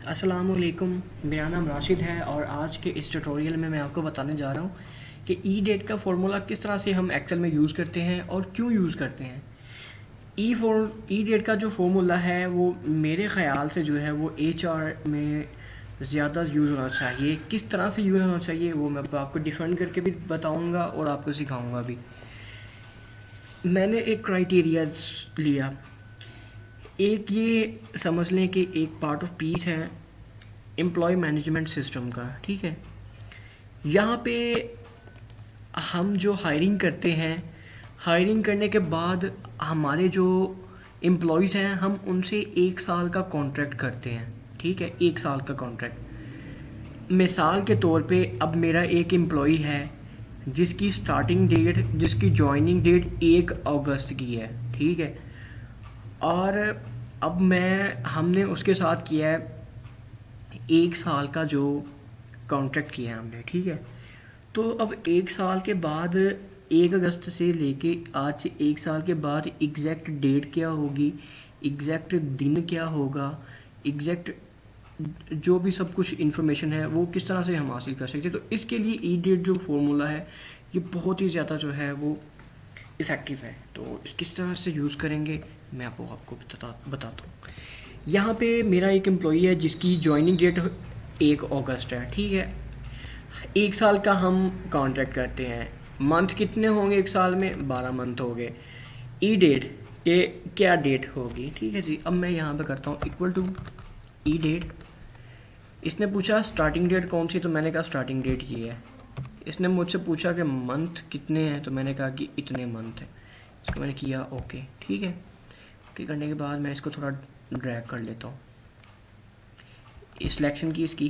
अस्सलामुअलैकुम। मेरा नाम राशिद है और आज के इस ट्यूटोरियल में मैं आपको बताने जा रहा हूँ कि ई डेट का फ़ॉर्मूला किस तरह से हम एक्सेल में यूज़ करते हैं और क्यों यूज़ करते हैं। ई डेट का जो फार्मूला है वो मेरे ख़्याल से जो है वो एच आर में ज़्यादा यूज़ होना चाहिए। किस तरह से यूज़ होना चाहिए वो मैं आपको डिफाइन करके भी बताऊँगा और आपको सिखाऊँगा भी। मैंने एक क्राइटेरिया लिया। एक ये समझ लें कि एक पार्ट ऑफ पीस है एम्प्लॉय मैनेजमेंट सिस्टम का, ठीक है। यहाँ पे हम जो हायरिंग करते हैं, हायरिंग करने के बाद हमारे जो एम्प्लॉयज़ हैं हम उनसे 1 साल का कॉन्ट्रैक्ट करते हैं, ठीक है। 1 साल का कॉन्ट्रैक्ट। मिसाल के तौर पे अब मेरा एक एम्प्लॉई है जिसकी स्टार्टिंग डेट, जिसकी जॉइनिंग डेट 1 अगस्त की है, ठीक है। और अब हमने उसके साथ किया है 1 साल का जो कॉन्ट्रैक्ट किया है हमने, ठीक है। तो अब 1 साल के बाद 1 अगस्त से लेके आज से 1 साल के बाद एग्जैक्ट डेट क्या होगी, एग्जैक्ट दिन क्या होगा, एग्जैक्ट जो भी सब कुछ इन्फॉर्मेशन है वो किस तरह से हम हासिल कर सकते हैं। तो इसके लिए ई डेट जो फॉर्मूला है ये बहुत ही ज़्यादा जो है वो इफ़ेक्टिव है। तो किस तरह से यूज़ करेंगे मैं आपको बताता हूँ। यहाँ पे मेरा एक एम्प्लॉई है जिसकी जॉइनिंग डेट 1 अगस्त है, ठीक है। 1 साल का हम कॉन्ट्रैक्ट करते हैं। मंथ कितने होंगे 1 साल में? 12 मंथ हो गए। ई डेट ये क्या डेट होगी, ठीक है जी। अब मैं यहाँ पे करता हूँ इक्वल टू ई डेट। इसने पूछा स्टार्टिंग डेट कौन सी, तो मैंने कहा स्टार्टिंग डेट ये है। इसने मुझसे पूछा कि मंथ कितने हैं, तो मैंने कहा कि इतने मंथ हैं। इसको मैंने किया ओके, ठीक है। ओके करने के बाद मैं इसको थोड़ा ड्रैग कर लेता हूँ। इस सिलेक्शन की इसकी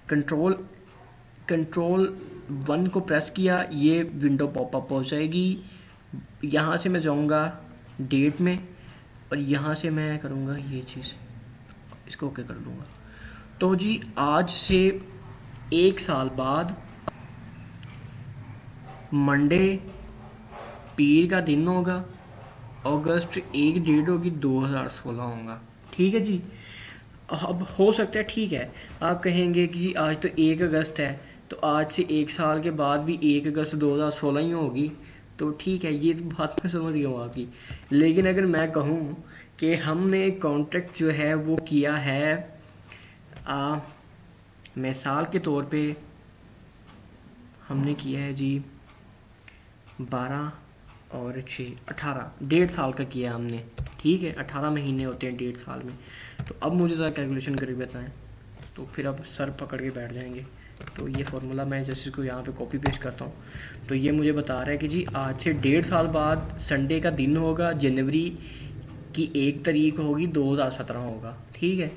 कंट्रोल 1 को प्रेस किया, ये विंडो पॉपअप हो जाएगी। यहाँ से मैं जाऊँगा डेट में और यहाँ से मैं करूँगा ये चीज़, इसको ओके कर दूँगा। तो जी आज से 1 साल बाद मंडे पीर का दिन होगा, अगस्त 1 डेट होगी, 2016 होगा, ठीक है जी। अब हो सकता है, ठीक है, आप कहेंगे कि आज तो 1 अगस्त है तो आज से 1 साल के बाद भी 1 अगस्त 2016 ही होगी। तो ठीक है, ये तो बात मैं समझ गया हूँ आपकी। लेकिन अगर मैं कहूँ कि हमने कॉन्ट्रैक्ट जो है वो किया है मिसाल के तौर पे हमने किया है जी 12 और 6 18 1.5 साल का किया हमने, ठीक है। 18 महीने होते हैं 1.5 साल में। तो अब मुझे ज़रा कैलकुलेशन करके बताएं, तो फिर अब सर पकड़ के बैठ जाएंगे। तो ये फार्मूला मैं जैसे इसको यहाँ पे कॉपी पेस्ट करता हूँ, तो ये मुझे बता रहा है कि जी आज से 1.5 साल बाद संडे का दिन होगा, जनवरी की 1 तारीख होगी, 2017 होगा, ठीक है।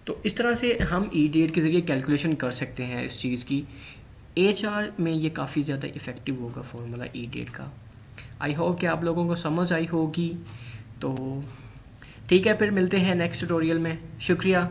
तो इस तरह से हम ई डेट के ज़रिए कैलकुलेशन कर सकते हैं इस चीज़ की। एच आर में ये काफ़ी ज़्यादा इफ़ेक्टिव होगा फार्मूला ई डेट का। आई होप कि आप लोगों को समझ आई होगी। तो ठीक है, फिर मिलते हैं नेक्स्ट ट्यूटोरियल में। शुक्रिया।